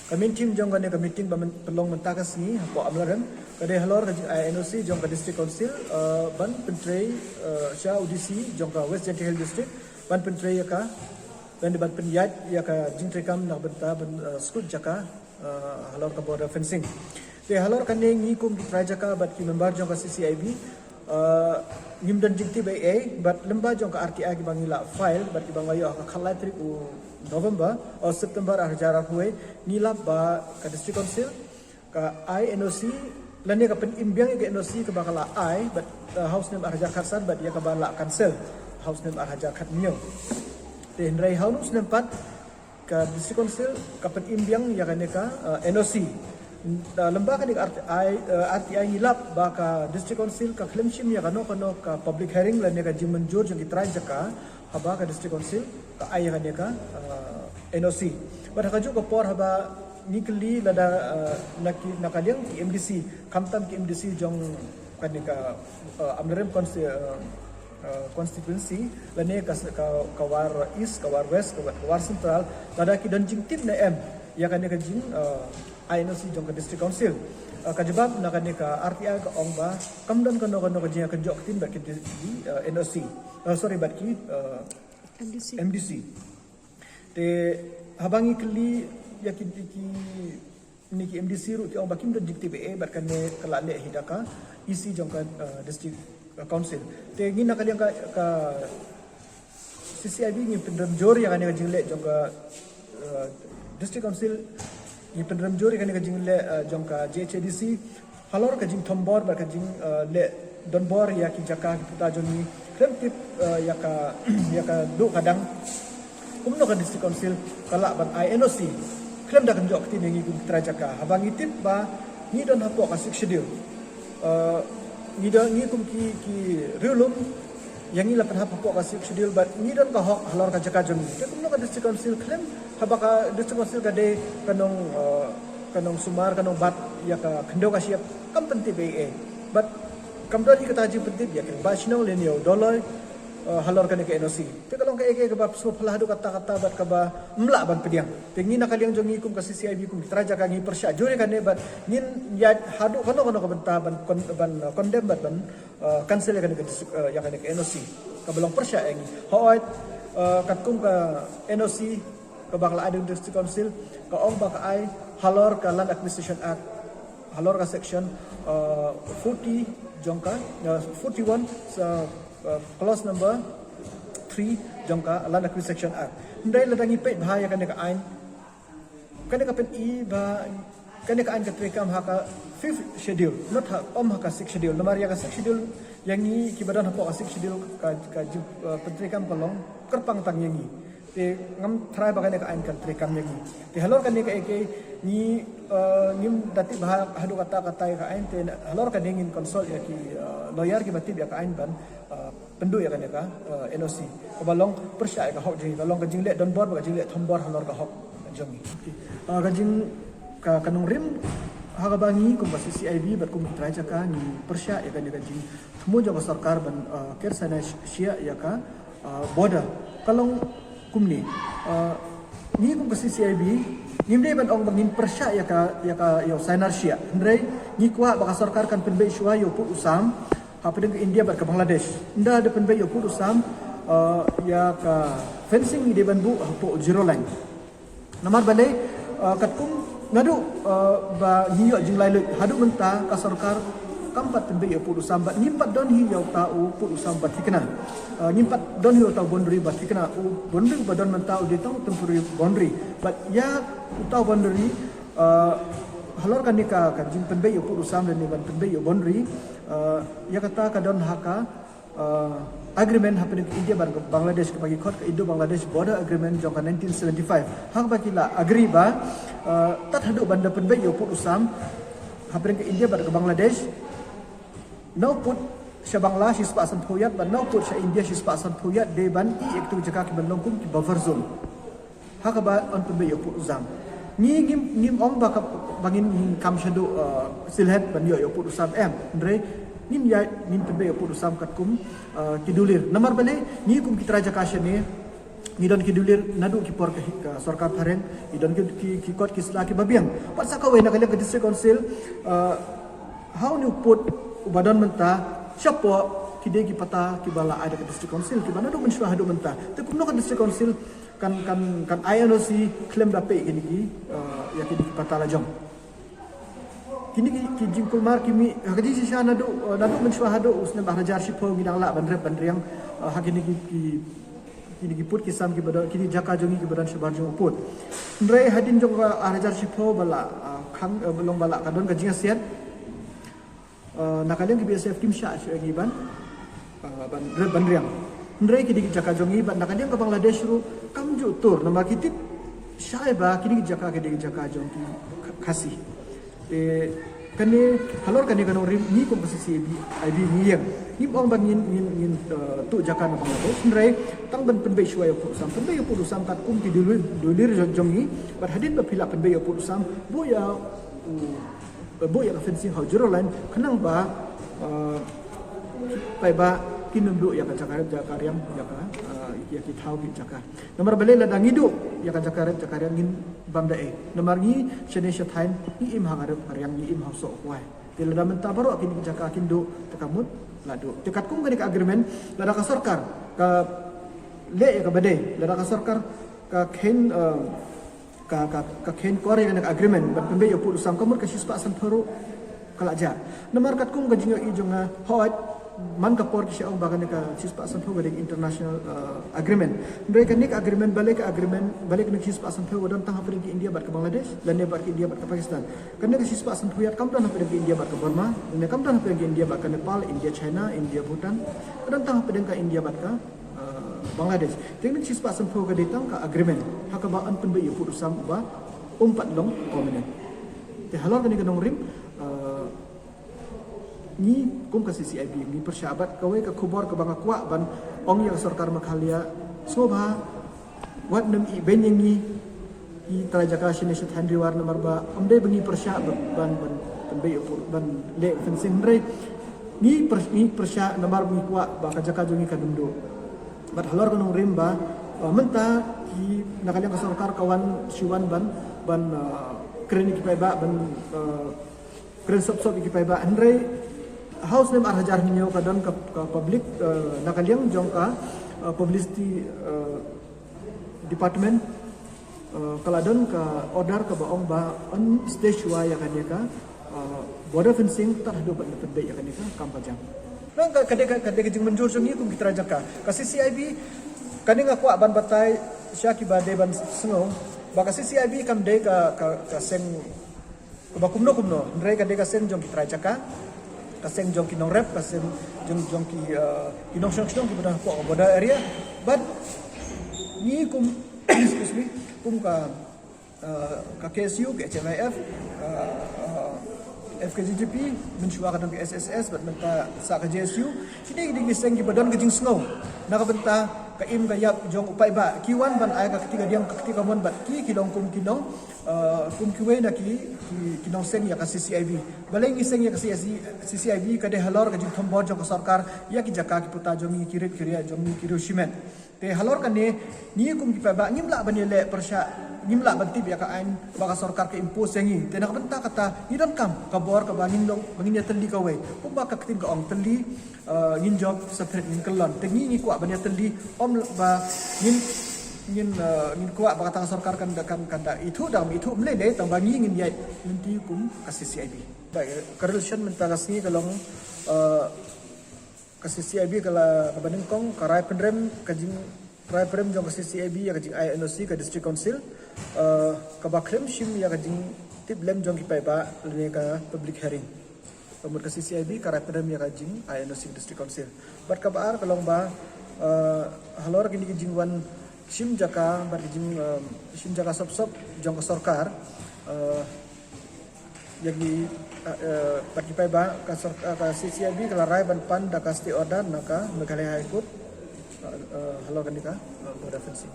Kami tim jong kane kami meeting pelong mentakas ni hapo amlaran kade halor NOC jong ka district council ban pentrei sha UDC jong ka West Gentle Hill district ban pentrei ka dan ban penyat ya ka jintrekam nak benta ban skut jaka halor ka border fencing te halor kane ngi kum try jaka bat ki member jong ka CCIB ngim dan jingti ba bat lemba jong ka RTI ki bangila file bat ki bangayo ka khalai tri November atau September arjara huai nilap ba ka district council ka INOC lani ka pen imbiang ke NOC ka bakala I but house name arja kharsan but ya ka bala cancel house name arja khat nyo te hendrai house name pat ka district council ka pen imbiang ya ka ne ka NOC lembaga ni RTI nilap ba ka district council ka claim shim ya kano ka public hearing lani ka jimenjur jong kitrai jaka haba ka district council ka ay ka ne ka NOC but haju ko por haba nikli lada nakaliang ki MDC kamtam ki MDC jong kanika amrem constituency lane ka war east ka war west ka war central tada ki dan jing tip na M ya kanika jing INOC jong ka district council ka jebab na kanika RTI ka ongba kamdan kano ka jing ka jok tin ba ki NOC sorry ba ki MDC te habangi kli yakin ki niki MDC ru ti ong bakim dan dikti be barkane kala le hidaka isi jong ka district council te ngina kali ka CCIB ni pendram jori yang kan jingle jong ka district council ni pendram jori kan jingle jong ka JHDC halor ka jing thombor bar ka jing le donbor ya ki jaka puta joni krem tip ya ka do kadang kumno ka district council kala ban INOC klem dah kenjok tin ngi gum trajaka habang itip ba ni don hapo ka six schedule ni don ngi kum ki rilum yang ni lapan hapo ka six schedule but ni don ka hok halor ka jaka jong te kumno ka district council klem habaka district council ka de kanong sumar kanong bat ya ka kendo ka siap kam penti be but kam do ni ka taji penti ya ka bashno lenyo dollar halor kan ke NOC te kalong ka eke ka so pala hadu kata-kata bat ka ba mla ban pediang te ngina kaliang jong ikum ka CCIB kum traja ka ngi persya jure kan ne bat ngin ya hadu kono ka benta ban condemn bat ban cancel kan ke ya kan ke NOC ka belong persya ngi hoit katkum ka NOC ka bakla ada district council ka ong ba ka ai halor ka land acquisition act halor ka section 40 jongka 41 sa clause number 3 jongka land acquisition act ndai ladangi pe bahaya kan ka ain kan ka pen I ba kan ka ain ka trekam ha ka 5th schedule not ha ha ka 6th schedule nomor ya ka 6th schedule yang ni kibadan ha ka 6th schedule ka pentrekam kolong kerpang tang yang ni te ngam try ba kan ka ain ka trekam yang ni te halor kan ka eke ni ngim dati bah hadu kata-kata ka ain te halor kan ngin konsol ya ki lawyer ki batib ya ka ain ban pendu ya kan ka NOC kabalong persya ka hok jing kalong ka jingle don board ka jingle thombor halor ka hok jong ka jing ka kanong rim ha ka bangi kum CCIB bat kum try ka ni persya ya kan jing thmu jong sarkar ban ker sana sia ya ka border kalong kum ni kum CCIB nimdai ban ong bangin persya ya ka yo sanar sia ndrai ni kwa baka sarkar kan penbe shwa yo pu usam ha pedeng ke India bar ke Bangladesh nda ada penbe yo pu usam ya ka fencing di ban bu pu zero line namar balai katkum ngadu ba hiyo jinglai le hadu menta ka sarkar kampat penbe yo pu usam ba nimpat don hi yo ta u pu usam ba tikna nimpat don hi yo ta boundary ba tikna u boundary ba don menta u de tong temporary boundary but ya utau boundary halor kan nika kan jing penbe yo pu usam dan ban penbe yo boundary ya kata ka don haka agreement happening in India bar Bangladesh ke bagi khot ke Indo Bangladesh border agreement jong ka 1975 hak bakila agree ba tat hadu banda penbe yo pu usam happening ke India bar ke Bangladesh no put sya Bangla shi spa san phuyat ban no put sya India shi spa san phuyat de ban I ektu jaka ki ban longkum ki buffer zone hak ba on penbe yo pu usam ni ngim ong ba ka bangin kam shadu silhet ban yo pu usam ndre nim penbe yo pu usam kat kum kidulir namar bale ni kum kitra jaka shane ngidon ki dulir nadu ki por ka sarkar phareng idon ki kot ki sla ki babiang pat saka we na kale ka district council how ni put badan menta siapa kide ki pata ki bala ada ke district council ki bana do men hadu menta te kumno ka district council kan INOC claim dape kini ki ya kini ki pata lajong kini ki jingkul mar kimi haji sisa nadu men hadu usne bahrajar shipo gidang la bandriang hakini kini ki put kisam ki badan kini jaka jongi ki badan sebar jong put ndrai hadin jong bahrajar shipo bala khang belong bala kadon ka jinga siat nakalian ki BSF kim sha gi ban ban riang ndrai ki jaka jongi ban nakalian ka Bangladesh ru kam ju tur nama kitip syai ba ki jaka jong ki khasi kane halor kane kanong rim ni ko posisi IB ni yang ni ong ban nin tu jaka na Bangladesh ndrai tang ban penbe shwaya pu sam kat kum ki dulir jongi ban hadin ba phila penbe pu sam boya ka fencing hau jerolan kenang ba pai ba kinum du ya ka jaka yang jaka ya ki thau ki jaka nomor bale la dang hidu ya ka jaka yang ngin bam dae nomor ni chene shathain ni im hangar yang ni im hauso kwai til da menta baru kin jaka kindu tekamut ladu tekat kum ka agreement la ka sarkar ka le ya ka bade la ka sarkar ka khen ka khen kore ka agreement ban pembe yo pu sam kamur ka sispa san pharu kalaja nomor kat kum ka jinga i jonga hot man ka por ki bagan ka sispa san pharu ka international agreement ndre ka nik agreement balik nik sispa san pharu dan tang ha ki India bat ka Bangladesh dan ne bat ki India bat ka Pakistan kan ka sispa san pharu kam dan ha ki India bat ka Burma ne kam dan ha ki India bat ka Nepal India China India Bhutan dan tang ha ka India bat ka Bangladesh. Teknik sispa sempu ke datang ke agreement. Hak baan penbe yu putu sam ba umpat long komenen. Te halor kani kanong rim ni kum ka CCIB ni persyabat kawe ka khubor ka banga kwa ban ong yang sarkar makhalia soba wat nem i benyeng ni i trajaka shine shat handri war nomor ba amde bengi persyabat ban penbe yu ban le fencing re ni persya nomor bengi kwa ba ka jaka jongi kadumdo. Bat halor kanong rimba menta ki nakaliang kasarkar kawan siwan ban kren ki paiba ban kren sop ki paiba andre house name arhajar hinyo kadon ka public nakaliang jong ka publicity department kaladon ka order ka baong ba on stage wa ya kaneka border fencing tarhadu ban tebe ya kaneka kampajang nang kadek jing menjur sungi kum kita jaka ka CCIB kani nga kwa ban batay sya ki bade ban sengo baka CCIB kam de ka seng ka kumno ndre ka de ka seng jong kita jaka ka seng jong kinong rep ka seng jong ki kinong shong ki bada ko boda area but ni kum excuse me kum ka KSU ke HMIF FKJJP mencuba kadang ke SSS bat menta sa ka JSU sini di giseng ki badan kejing sngau nakabenta ka im ka yap jong upai ba kiwan ban ay ka ketiga diang ka ketika mon bat ki kidong kum kiwe na ki kinong seng ya ka CCIB baleng giseng ya ka CCIB ka de halor ka jing thombor jong sarkar ya ki jaka ki puta jong kirit kiria jong kiru shimen te halor kan ne ni kum ki pa ba ngimla ban le persya ngimla banti ya ka ain baka sarkar ka impose sengi te nakabenta kata idon kam kabor ka bangin long bangin ya teli ka we pum ba ka ketin ka ong teli ngin job sa thret ngin kelon te ngi kwa ban ya teli om ba ngin kwa baka tang sarkar kan da itu dam itu mlele tang bangi ngin yai nanti kum ka CCIB ba correlation mentagas ni kalong ka CCIB kala ka banengkong karai pendrem kajing Try prem jong CCIB ya kajing INOC ka district council kabakrem shim ya kajing tiblem jong kipai ba lene ka public hearing pemut ka CCIB karai prem ya kajing INOC district council bat kabar kalong ba halor kini kajing wan shim jaka bat kajing shim jaka sop jong ka sarkar yagi bat kipai ba ka CCIB kalarai ban pan da ka stay order naka Meghalaya High Court halo kan dika border fencing